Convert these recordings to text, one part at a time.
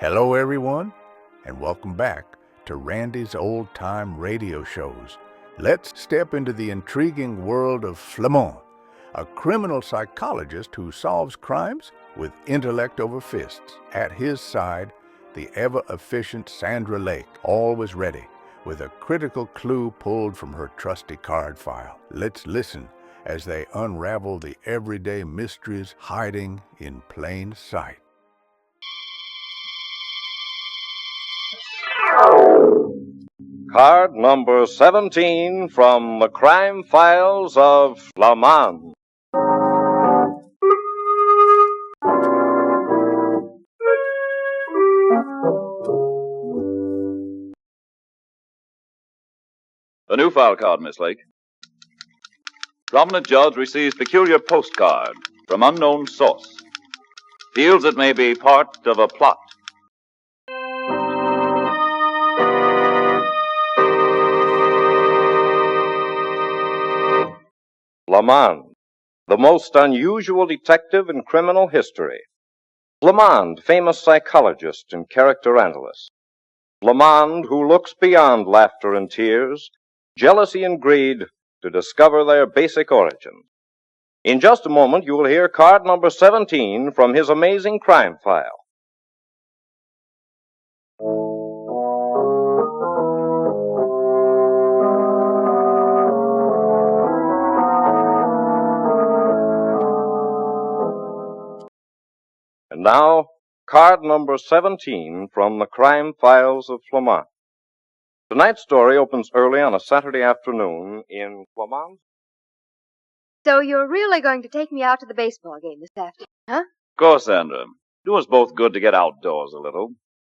Hello, everyone, and welcome back to Randy's Old Time Radio Shows. Let's step into the intriguing world of Flamond, a criminal psychologist who solves crimes with intellect over fists. At his side, the ever-efficient Sandra Lake, always ready, with a critical clue pulled from her trusty card file. Let's listen as they unravel the everyday mysteries hiding in plain sight. Card number 17 from the crime files of Flamond. A new file card, Miss Lake. Prominent judge receives peculiar postcard from unknown source. Feels it may be part of a plot. Flamond, the most unusual detective in criminal history. Flamond, famous psychologist and character analyst. Flamond, who looks beyond laughter and tears, jealousy and greed, to discover their basic origin. In just a moment, you will hear card number 17 from his amazing crime file. And now, card number 17 from the crime files of Flamond. Tonight's story opens early on a Saturday afternoon in Flamond. So you're really going to take me out to the baseball game this afternoon, huh? Of course, Sandra. Do us both good to get outdoors a little.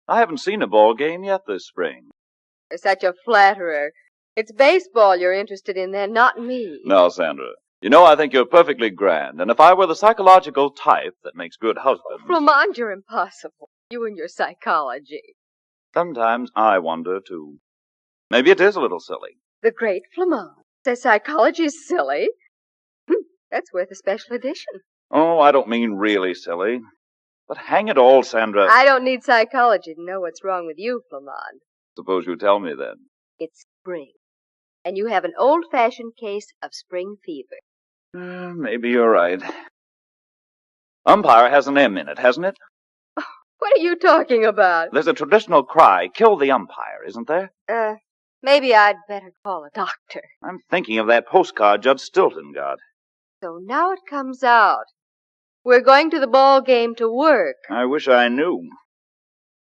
I haven't seen a ball game yet this spring. You're such a flatterer. It's baseball you're interested in then, not me. No, Sandra. You know, I think you're perfectly grand, and if I were the psychological type that makes good husbands... Flamond, you're impossible. You and your psychology. Sometimes I wonder, too. Maybe it is a little silly. The great Flamond says psychology is silly. That's worth a special edition. Oh, I don't mean really silly. But hang it all, Sandra. I don't need psychology to know what's wrong with you, Flamond. Suppose you tell me then. It's spring, and you have an old-fashioned case of spring fever. Maybe you're right. Umpire has an M in it, hasn't it? What are you talking about? There's a traditional cry, kill the umpire, isn't there? Maybe I'd better call a doctor. I'm thinking of that postcard Judge Stilton got. So now it comes out. We're going to the ball game to work. I wish I knew.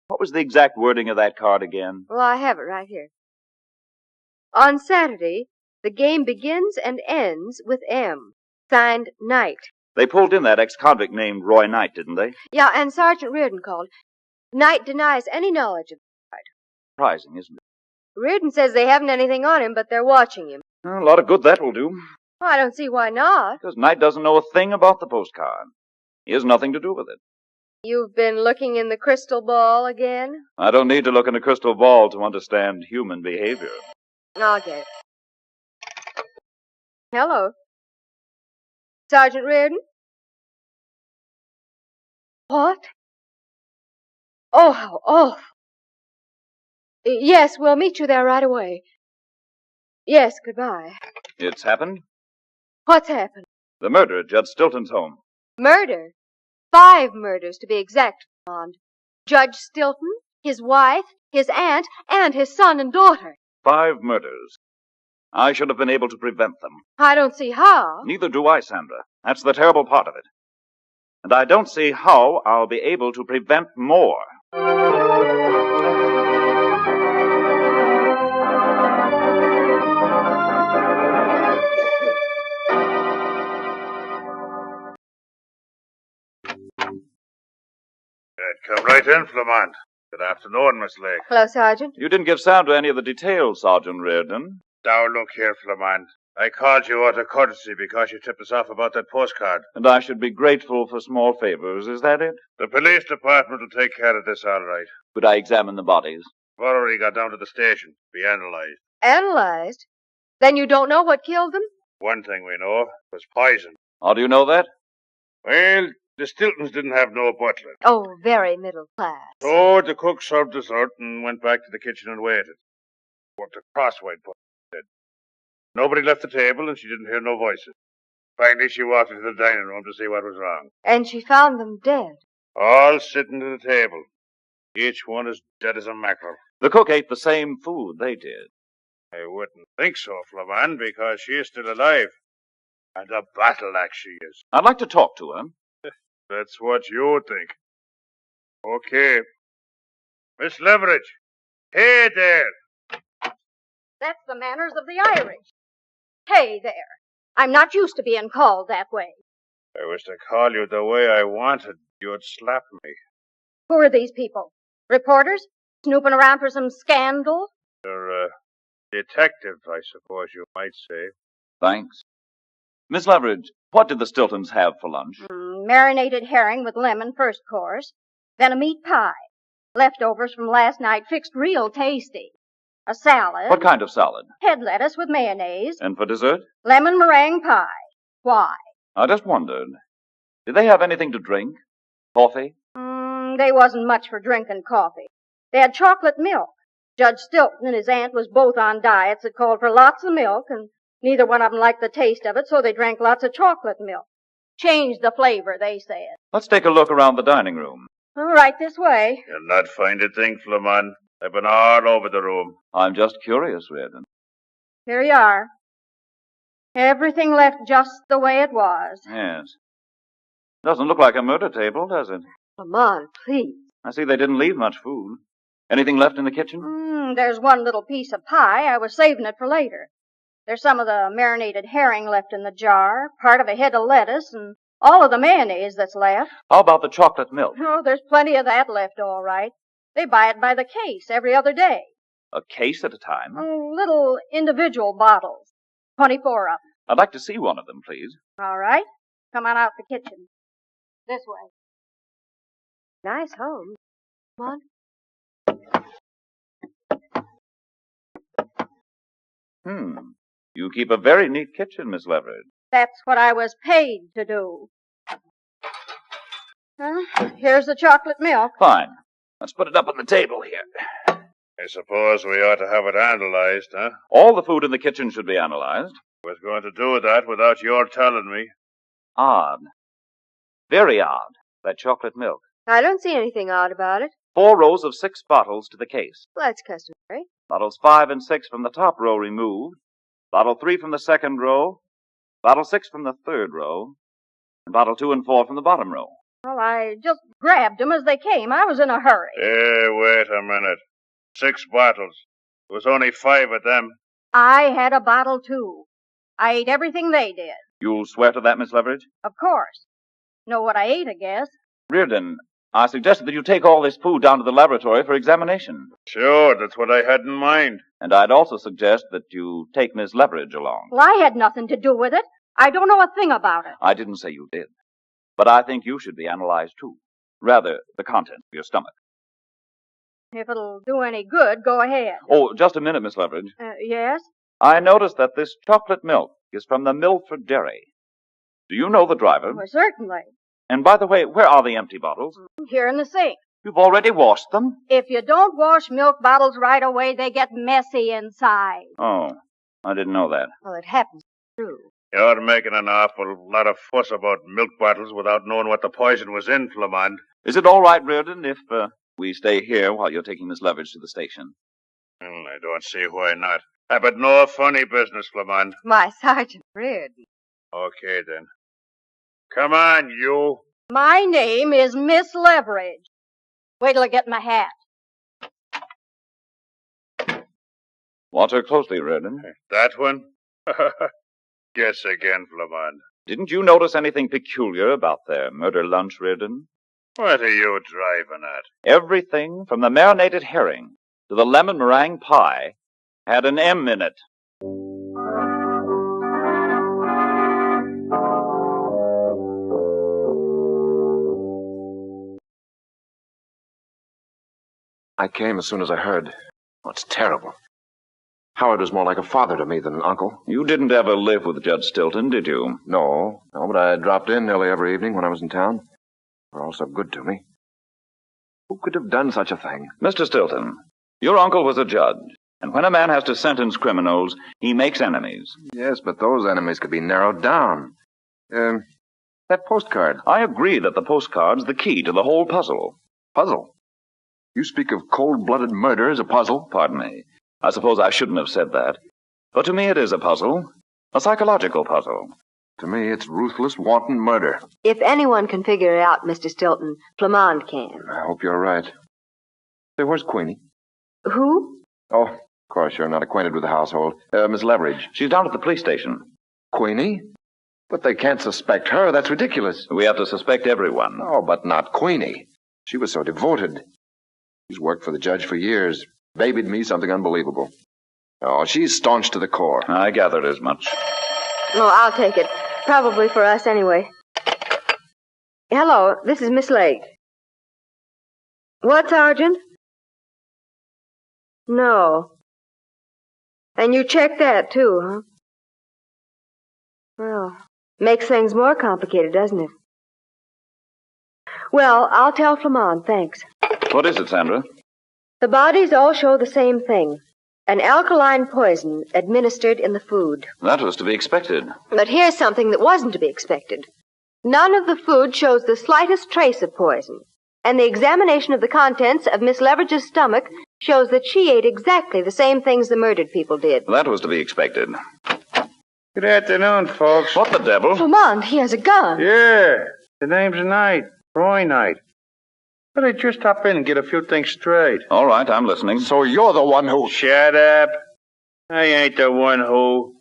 What was the exact wording of that card again? Well, I have it right here. On Saturday, the game begins and ends with M. Signed, Knight. They pulled in that ex-convict named Roy Knight, didn't they? Yeah, and Sergeant Reardon called. Knight denies any knowledge of the card. Surprising, isn't it? Reardon says they haven't anything on him, but they're watching him. A lot of good that will do. Well, I don't see why not. Because Knight doesn't know a thing about the postcard. He has nothing to do with it. You've been looking in the crystal ball again? I don't need to look in a crystal ball to understand human behavior. I'll get it. Hello. Sergeant Reardon? What? Oh, how awful. Yes, we'll meet you there right away. Yes, goodbye. It's happened? What's happened? The murder at Judge Stilton's home. Murder? 5 murders, to be exact, Flamond. Judge Stilton, his wife, his aunt, and his son and daughter. 5 murders. I should have been able to prevent them. I don't see how. Neither do I, Sandra. That's the terrible part of it. And I don't see how I'll be able to prevent more. Come right in, Flamond. Good afternoon, Miss Lake. Hello, Sergeant. You didn't give Sandra any of the details, Sergeant Reardon. Now, look here, Flamond. I called you out of courtesy because you tipped us off about that postcard. And I should be grateful for small favors, is that it? The police department will take care of this all right. Could I examine the bodies? We've already got down to the station. Be analyzed. Analyzed? Then you don't know what killed them? One thing we know was poison. How do you know that? Well, The Stiltons didn't have no butler. Oh, very middle class. So the cook served dessert and went back to the kitchen and waited. What the cross-eyed puppy said. Nobody left the table and she didn't hear no voices. Finally, she walked into the dining room to see what was wrong. And she found them dead. All sitting at the table. Each one as dead as a mackerel. The cook ate the same food they did. I wouldn't think so, Flamond, because she is still alive. And a battle axe she is. I'd like to talk to her. That's what you think. Okay. Miss Leverage. Hey there. That's the manners of the Irish. Hey there. I'm not used to being called that way. If I was to call you the way I wanted, you'd slap me. Who are these people? Reporters? Snooping around for some scandal? They're, detectives, I suppose you might say. Thanks. Miss Leverage, what did the Stiltons have for lunch? Marinated herring with lemon, first course. Then a meat pie. Leftovers from last night, fixed real tasty. A salad. What kind of salad? Head lettuce with mayonnaise. And for dessert? Lemon meringue pie. Why? I just wondered. Did they have anything to drink? Coffee? They wasn't much for drinking coffee. They had chocolate milk. Judge Stilton and his aunt was both on diets that called for lots of milk, and neither one of them liked the taste of it, so they drank lots of chocolate milk. Changed the flavor, they said. Let's take a look around the dining room. Right this way. You'll not find a thing, Flamond. I've been all over the room. I'm just curious, Reardon. Here you are. Everything left just the way it was. Yes. Doesn't look like a murder table, does it? Come on, please. I see they didn't leave much food. Anything left in the kitchen? There's one little piece of pie. I was saving it for later. There's some of the marinated herring left in the jar, part of a head of lettuce, and all of the mayonnaise that's left. How about the chocolate milk? Oh, there's plenty of that left, all right. They buy it by the case every other day. A case at a time? Little individual bottles. 24 of them. I'd like to see one of them, please. All right. Come on out the kitchen. This way. Nice home. Come on. You keep a very neat kitchen, Miss Leverage. That's what I was paid to do. Here's the chocolate milk. Fine. Let's put it up on the table here. I suppose we ought to have it analyzed, huh? All the food in the kitchen should be analyzed. I was going to do that without your telling me. Odd. Very odd, that chocolate milk. I don't see anything odd about it. 4 rows of 6 bottles to the case. Well, that's customary. Bottles 5 and 6 from the top row removed. Bottle 3 from the second row. Bottle 6 from the third row. And bottle 2 and 4 from the bottom row. Well, I just grabbed them as they came. I was in a hurry. Hey, wait a minute. 6 bottles. There was only 5 of them. I had a bottle, too. I ate everything they did. You'll swear to that, Miss Leverage? Of course. Know what I ate, I guess. Reardon, I suggested that you take all this food down to the laboratory for examination. Sure, that's what I had in mind. And I'd also suggest that you take Miss Leverage along. Well, I had nothing to do with it. I don't know a thing about it. I didn't say you did. But I think you should be analyzed, too. Rather, the contents of your stomach. If it'll do any good, go ahead. Oh, just a minute, Miss Leverage. Yes? I noticed that this chocolate milk is from the Milford Dairy. Do you know the driver? Well, certainly. And by the way, where are the empty bottles? Here in the sink. You've already washed them? If you don't wash milk bottles right away, they get messy inside. Oh, I didn't know that. Well, it happens, too. You're making an awful lot of fuss about milk bottles without knowing what the poison was in, Flamond. Is it all right, Reardon, if we stay here while you're taking Miss Leverage to the station? I don't see why not. But no funny business, Flamond. My Sergeant Reardon. Okay, then. Come on, you. My name is Miss Leverage. Wait till I get my hat. Watch her closely, Reardon. That one? Guess again, Flamond. Didn't you notice anything peculiar about their murder lunch, Reardon? What are you driving at? Everything from the marinated herring to the lemon meringue pie had an M in it. I came as soon as I heard. Oh, it's terrible. Howard was more like a father to me than an uncle. You didn't ever live with Judge Stilton, did you? No, but I dropped in nearly every evening when I was in town. They're all so good to me. Who could have done such a thing? Mr. Stilton, your uncle was a judge, and when a man has to sentence criminals, he makes enemies. Yes, but those enemies could be narrowed down. That postcard. I agree that the postcard's the key to the whole puzzle. Puzzle? You speak of cold-blooded murder as a puzzle? Pardon me. I suppose I shouldn't have said that. But to me it is a puzzle. A psychological puzzle. To me, it's ruthless, wanton murder. If anyone can figure it out, Mr. Stilton, Flamond can. I hope you're right. Say, where's Queenie? Who? Oh, of course, you're not acquainted with the household. Miss Leverage. She's down at the police station. Queenie? But they can't suspect her. That's ridiculous. We have to suspect everyone. Oh, but not Queenie. She was so devoted. She's worked for the judge for years. Babied me something unbelievable. Oh, she's staunch to the core. I gathered as much. Oh, I'll take it. Probably for us anyway. Hello, this is Miss Lake. What, Sergeant? No. And you checked that, too, huh? Well, makes things more complicated, doesn't it? Well, I'll tell Flamond, thanks. What is it, Sandra? The bodies all show the same thing. An alkaline poison administered in the food. That was to be expected. But here's something that wasn't to be expected. None of the food shows the slightest trace of poison. And the examination of the contents of Miss Leverage's stomach shows that she ate exactly the same things the murdered people did. That was to be expected. Good afternoon, folks. What the devil? Flamond, he has a gun. Yeah, the name's Knight. Roy Knight. But I just hop in and get a few things straight. All right, I'm listening. So you're the one who... Shut up. I ain't the one who...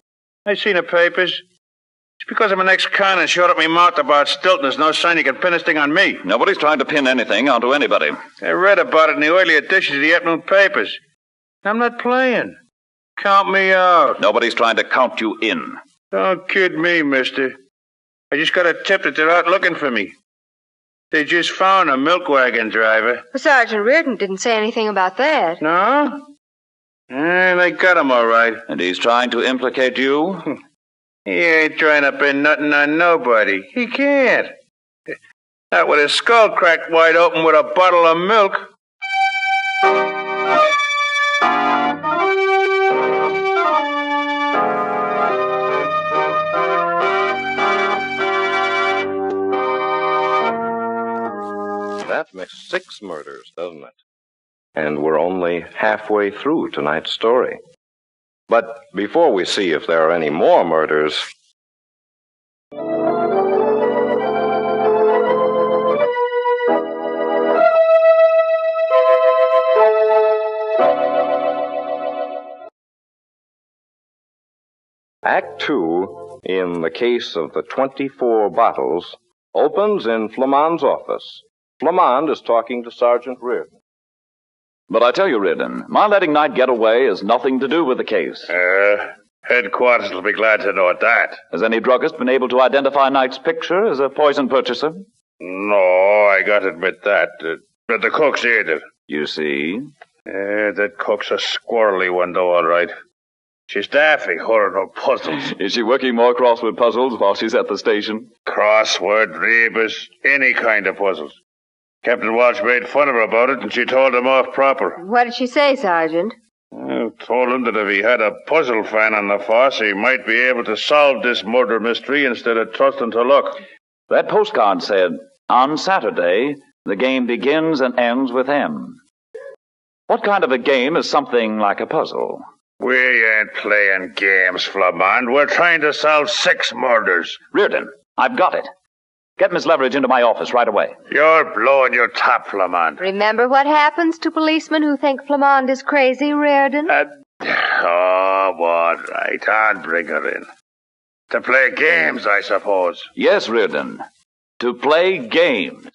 I seen the papers. It's because I'm an ex-con and showed up my mouth about Stilton. There's no sign you can pin this thing on me. Nobody's trying to pin anything onto anybody. I read about it in the early editions of the afternoon papers. I'm not playing. Count me out. Nobody's trying to count you in. Don't kid me, mister. I just got a tip that they're out looking for me. They just found a milk wagon driver. Sergeant Reardon didn't say anything about that. No? They got him all right. And he's trying to implicate you? He ain't trying to pin nothing on nobody. He can't. Not with his skull cracked wide open with a bottle of milk. That makes 6 murders, doesn't it? And we're only halfway through tonight's story. But before we see if there are any more murders... Act 2, in the case of the 24 bottles, opens in Flamond's office. Flamond is talking to Sergeant Reardon. But I tell you, Reardon, my letting Knight get away has nothing to do with the case. Headquarters will be glad to know that. Has any druggist been able to identify Knight's picture as a poison purchaser? No, I gotta admit that. But the cook's either. You see? That cook's a squirrely one, though, all right. She's daffy, her and her puzzles. Is she working more crossword puzzles while she's at the station? Crossword, rebus, any kind of puzzles. Captain Walsh made fun of her about it, and she told him off proper. What did she say, Sergeant? Told him that if he had a puzzle fan on the force, he might be able to solve this murder mystery instead of trusting to luck. That postcard said, on Saturday, the game begins and ends with M. What kind of a game is something like a puzzle? We ain't playing games, Flamond. We're trying to solve 6 murders. Reardon, I've got it. Get Miss Leverage into my office right away. You're blowing your top, Flamond. Remember what happens to policemen who think Flamond is crazy, Reardon? All right. I'll bring her in. To play games, I suppose. Yes, Reardon. To play games.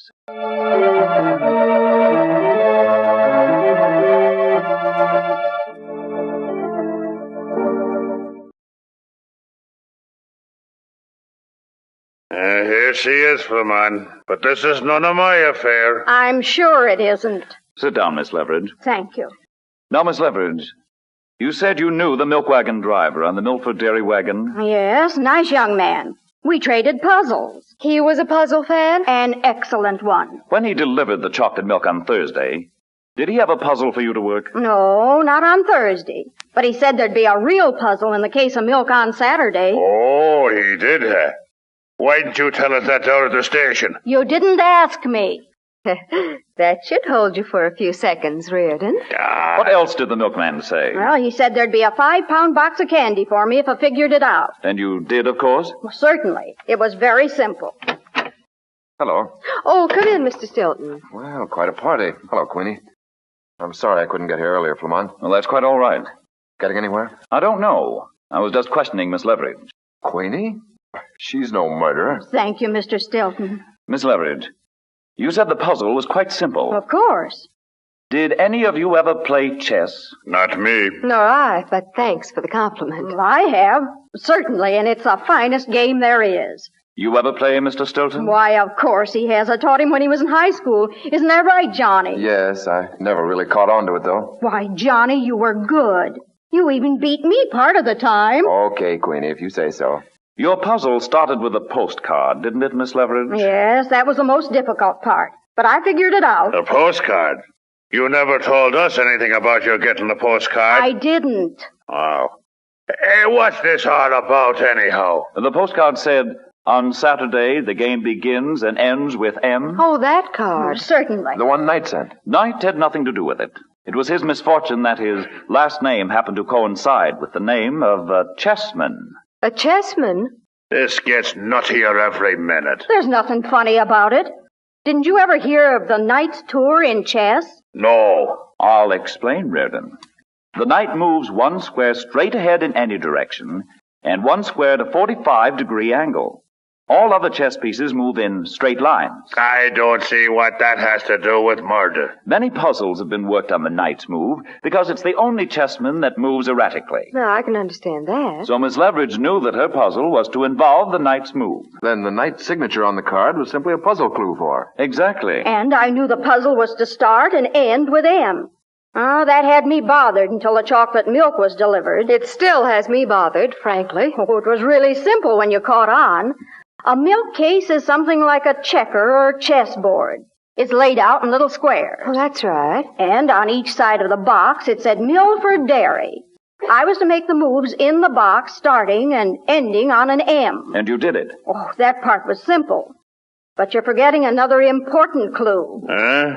Here she is, Flamond. But this is none of my affair. I'm sure it isn't. Sit down, Miss Leverage. Thank you. Now, Miss Leverage, you said you knew the milk wagon driver on the Milford Dairy wagon. Yes, nice young man. We traded puzzles. He was a puzzle fan? An excellent one. When he delivered the chocolate milk on Thursday, did he have a puzzle for you to work? No, not on Thursday. But he said there'd be a real puzzle in the case of milk on Saturday. Oh, he did, huh? Why didn't you tell us that down at the station? You didn't ask me. That should hold you for a few seconds, Reardon. What else did the milkman say? Well, he said there'd be a 5-pound box of candy for me if I figured it out. And you did, of course? Well, certainly. It was very simple. Hello. Oh, come in, Mr. Stilton. Well, quite a party. Hello, Queenie. I'm sorry I couldn't get here earlier, Flamond. Well, that's quite all right. Getting anywhere? I don't know. I was just questioning Miss Leveridge. Queenie? She's no murderer. Thank you, Mr. Stilton. Miss Leveridge, you said the puzzle was quite simple. Of course. Did any of you ever play chess? Not me. Nor I, but thanks for the compliment. Well, I have. Certainly, and it's the finest game there is. You ever play, Mr. Stilton? Why, of course he has. I taught him when he was in high school. Isn't that right, Johnny? Yes, I never really caught on to it, though. Why, Johnny, you were good. You even beat me part of the time. Okay, Queenie, if you say so. Your puzzle started with a postcard, didn't it, Miss Leveridge? Yes, that was the most difficult part. But I figured it out. A postcard? You never told us anything about your getting the postcard. I didn't. Oh. Hey, what's this all about, anyhow? The postcard said, on Saturday, the game begins and ends with M. Oh, that card. Certainly. The one Knight sent. Knight had nothing to do with it. It was his misfortune that his last name happened to coincide with the name of a chessman. A chessman? This gets nuttier every minute. There's nothing funny about it. Didn't you ever hear of the Knight's tour in chess? No. I'll explain, Reardon. The knight moves one square straight ahead in any direction, and one square at a 45-degree angle. All other chess pieces move in straight lines. I don't see what that has to do with murder. Many puzzles have been worked on the knight's move because it's the only chessman that moves erratically. No, I can understand that. So Miss Leveridge knew that her puzzle was to involve the knight's move. Then the Knight's signature on the card was simply a puzzle clue for her. Exactly. And I knew the puzzle was to start and end with M. Oh, that had me bothered until the chocolate milk was delivered. It still has me bothered, frankly. Oh, it was really simple when you caught on. A milk case is something like a checker or chessboard. It's laid out in little squares. Oh, that's right. And on each side of the box, it said Milford Dairy. I was to make the moves in the box, starting and ending on an M. And you did it. Oh, that part was simple. But you're forgetting another important clue. Huh?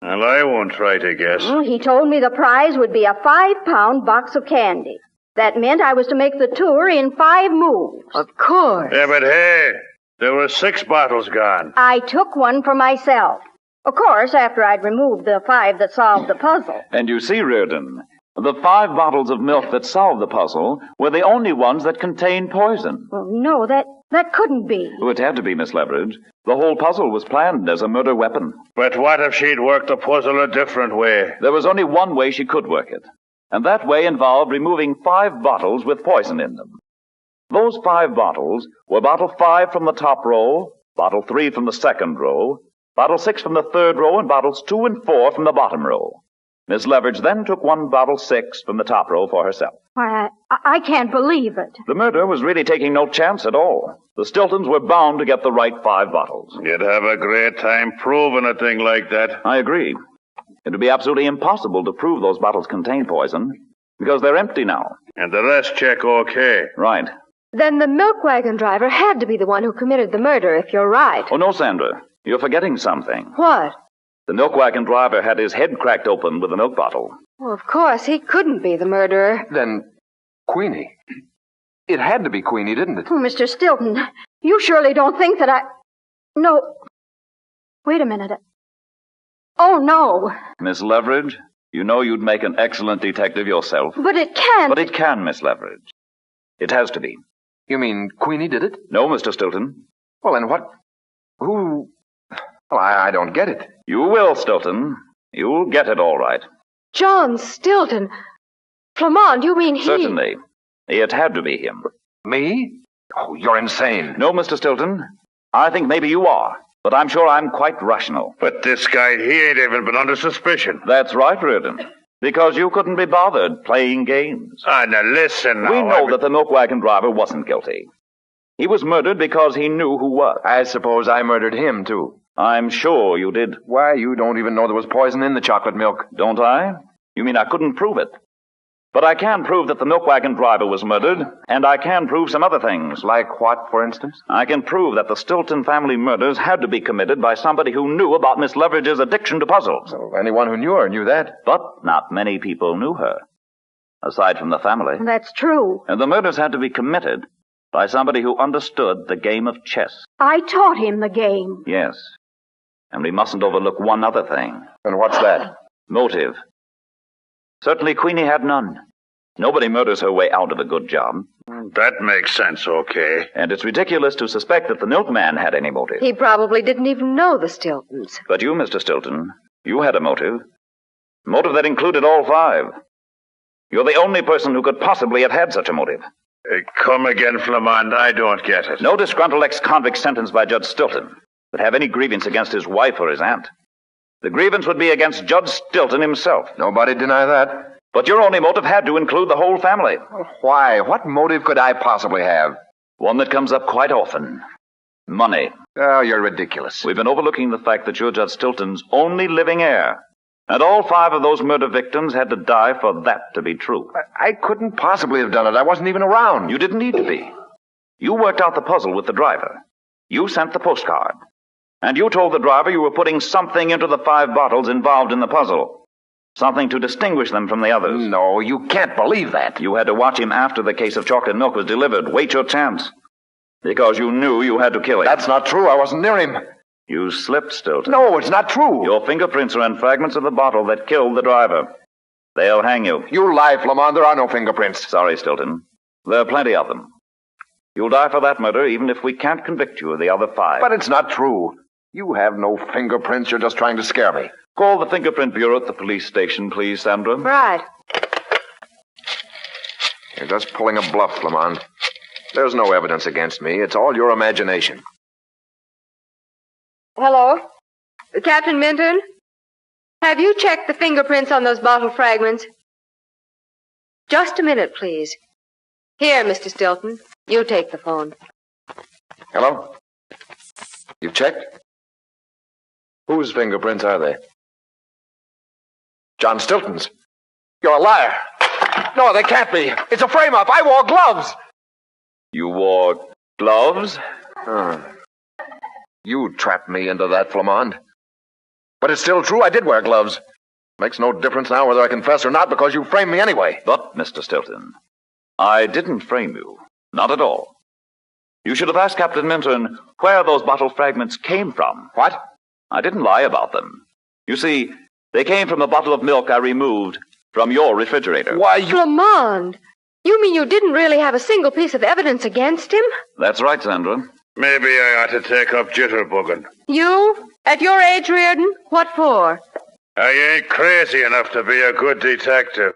Well, I won't try to guess. He told me the prize would be a 5-pound box of candy. That meant I was to make the tour in 5 moves. Of course. Yeah, but hey, there were 6 bottles gone. I took one for myself. Of course, after I'd removed the 5 that solved the puzzle. And you see, Reardon, the 5 bottles of milk that solved the puzzle were the only ones that contained poison. Well, no, that couldn't be. Oh, it had to be, Miss Leveridge. The whole puzzle was planned as a murder weapon. But what if she'd worked the puzzle a different way? There was only one way she could work it. And that way involved removing 5 bottles with poison in them. Those 5 bottles were bottle 5 from the top row, bottle 3 from the second row, bottle 6 from the third row, and bottles 2 and 4 from the bottom row. Miss Leveridge then took one bottle 6 from the top row for herself. Why, I can't believe it. The murder was really taking no chance at all. The Stiltons were bound to get the right 5 bottles. You'd have a great time proving a thing like that. I agree. It would be absolutely impossible to prove those bottles contain poison, because they're empty now. And the rest check okay. Right. Then the milk wagon driver had to be the one who committed the murder, if you're right. Oh, no, Sandra. You're forgetting something. What? The milk wagon driver had his head cracked open with a milk bottle. Well, of course, he couldn't be the murderer. Then, Queenie. It had to be Queenie, didn't it? Oh, Mr. Stilton, you surely don't think that I... No. Wait a minute. Oh, no. Miss Leveridge, you know you'd make an excellent detective yourself. But it can't. But it can, Miss Leveridge. It has to be. You mean Queenie did it? No, Mr. Stilton. Well, then what? Who? Well, I don't get it. You will, Stilton. You'll get it all right. John Stilton. Flamond, you mean he... Certainly. It had to be him. Me? Oh, you're insane. No, Mr. Stilton. I think maybe you are. But I'm sure I'm quite rational. But this guy, he ain't even been under suspicion. That's right, Reardon. Because you couldn't be bothered playing games. Now listen now. We know that the milk wagon driver wasn't guilty. He was murdered because he knew who was. I suppose I murdered him, too. I'm sure you did. Why, you don't even know there was poison in the chocolate milk. Don't I? You mean I couldn't prove it? But I can prove that the milk wagon driver was murdered, and I can prove some other things. Like what, for instance? I can prove that the Stilton family murders had to be committed by somebody who knew about Miss Leverage's addiction to puzzles. So anyone who knew her knew that. But not many people knew her, aside from the family. That's true. And the murders had to be committed by somebody who understood the game of chess. I taught him the game. Yes. And we mustn't overlook one other thing. And what's that? Motive. Certainly Queenie had none. Nobody murders her way out of a good job. That makes sense, okay. And it's ridiculous to suspect that the milkman had any motive. He probably didn't even know the Stiltons. But you, Mr. Stilton, you had a motive. Motive that included all five. You're the only person who could possibly have had such a motive. Come again, Flamond. I don't get it. No disgruntled ex-convict sentenced by Judge Stilton would have any grievance against his wife or his aunt. The grievance would be against Judge Stilton himself. Nobody deny that. But your only motive had to include the whole family. Why? What motive could I possibly have? One that comes up quite often. Money. Oh, you're ridiculous. We've been overlooking the fact that you're Judge Stilton's only living heir. And all five of those murder victims had to die for that to be true. I couldn't possibly have done it. I wasn't even around. You didn't need to be. You worked out the puzzle with the driver. You sent the postcard. And you told the driver you were putting something into the 5 bottles involved in the puzzle. Something to distinguish them from the others. No, you can't believe that. You had to watch him after the case of chocolate milk was delivered. Wait your chance. Because you knew you had to kill him. That's not true. I wasn't near him. You slipped, Stilton. No, it's not true. Your fingerprints are on fragments of the bottle that killed the driver. They'll hang you. You lie, Flamond. There are no fingerprints. Sorry, Stilton. There are plenty of them. You'll die for that murder even if we can't convict you of the other 5. But it's not true. You have no fingerprints. You're just trying to scare me. Call the fingerprint bureau at the police station, please, Sandra. Right. You're just pulling a bluff, Flamond. There's no evidence against me. It's all your imagination. Hello? Captain Minton? Have you checked the fingerprints on those bottle fragments? Just a minute, please. Here, Mr. Stilton. You take the phone. Hello? You've checked? Whose fingerprints are they? John Stilton's. You're a liar. No, they can't be. It's a frame-up. I wore gloves. You wore gloves? You trapped me into that, Flamond. But it's still true. I did wear gloves. Makes no difference now whether I confess or not because you framed me anyway. But, Mr. Stilton, I didn't frame you. Not at all. You should have asked Captain Minton where those bottle fragments came from. What? I didn't lie about them. You see, they came from a bottle of milk I removed from your refrigerator. Why, you... Flamond! You mean you didn't really have a single piece of evidence against him? That's right, Sandra. Maybe I ought to take up jitterbugging. You? At your age, Reardon? What for? I ain't crazy enough to be a good detective.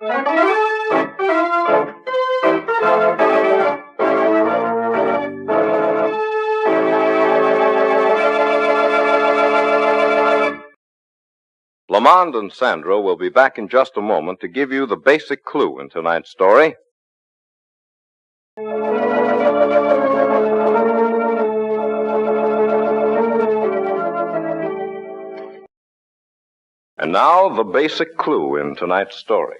Flamond and Sandra will be back in just a moment to give you the basic clue in tonight's story. And now, the basic clue in tonight's story.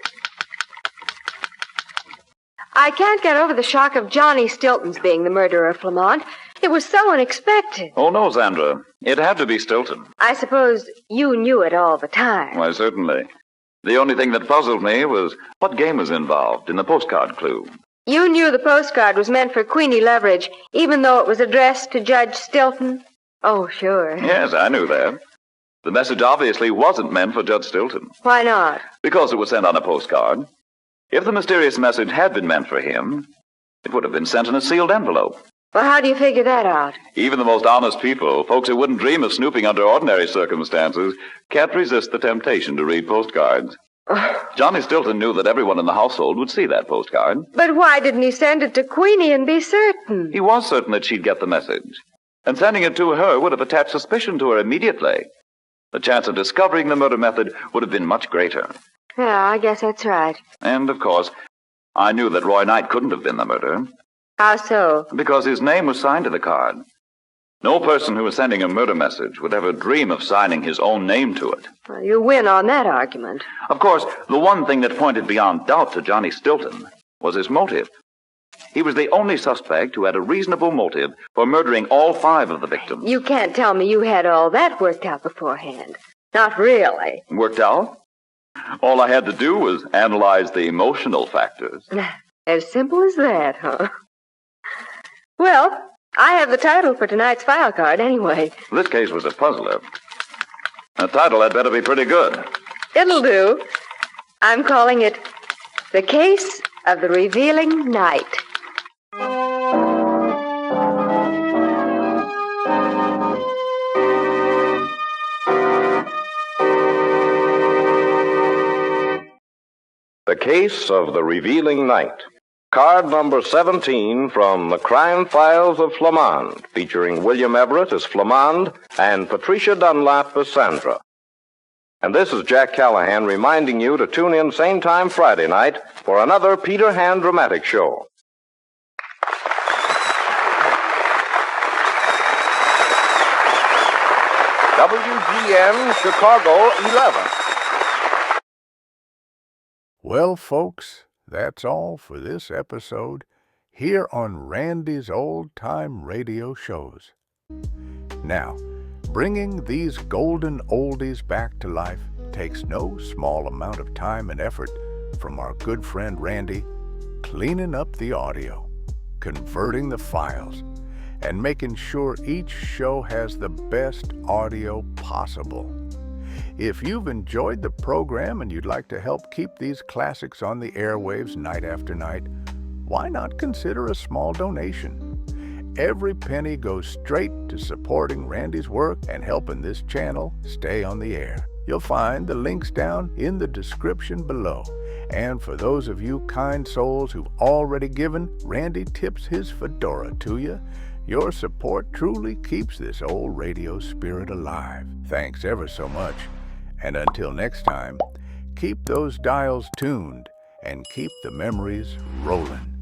I can't get over the shock of Johnny Stilton's being the murderer, Flamond. It was so unexpected. Oh, no, Sandra. It had to be Stilton. I suppose you knew it all the time. Why, certainly. The only thing that puzzled me was what game was involved in the postcard clue. You knew the postcard was meant for Queenie Leverage, even though it was addressed to Judge Stilton? Oh, sure. Yes, I knew that. The message obviously wasn't meant for Judge Stilton. Why not? Because it was sent on a postcard. If the mysterious message had been meant for him, it would have been sent in a sealed envelope. Well, how do you figure that out? Even the most honest people, folks who wouldn't dream of snooping under ordinary circumstances, can't resist the temptation to read postcards. Johnny Stilton knew that everyone in the household would see that postcard. But why didn't he send it to Queenie and be certain? He was certain that she'd get the message. And sending it to her would have attached suspicion to her immediately. The chance of discovering the murder method would have been much greater. Yeah, I guess that's right. And, of course, I knew that Roy Knight couldn't have been the murderer. How so? Because his name was signed to the card. No person who was sending a murder message would ever dream of signing his own name to it. Well, you win on that argument. Of course, the one thing that pointed beyond doubt to Johnny Stilton was his motive. He was the only suspect who had a reasonable motive for murdering all 5 of the victims. You can't tell me you had all that worked out beforehand. Not really. Worked out? All I had to do was analyze the emotional factors. As simple as that, huh? Well, I have the title for tonight's file card anyway. This case was a puzzler. The title had better be pretty good. It'll do. I'm calling it The Case of the Revealing Night. The Case of the Revealing Night. Card number 17 from the Crime Files of Flamond, featuring William Everett as Flamond and Patricia Dunlap as Sandra. And this is Jack Callahan reminding you to tune in same time Friday night for another Peter Hand dramatic show. WGN Chicago 11. Well, folks, that's all for this episode here on Randy's Old Time Radio Shows. Now, bringing these golden oldies back to life takes no small amount of time and effort from our good friend Randy, cleaning up the audio, converting the files, and making sure each show has the best audio possible. If you've enjoyed the program and you'd like to help keep these classics on the airwaves night after night, why not consider a small donation? Every penny goes straight to supporting Randy's work and helping this channel stay on the air. You'll find the links down in the description below. And for those of you kind souls who've already given, Randy tips his fedora to you. Your support truly keeps this old radio spirit alive. Thanks ever so much. And until next time, keep those dials tuned and keep the memories rolling.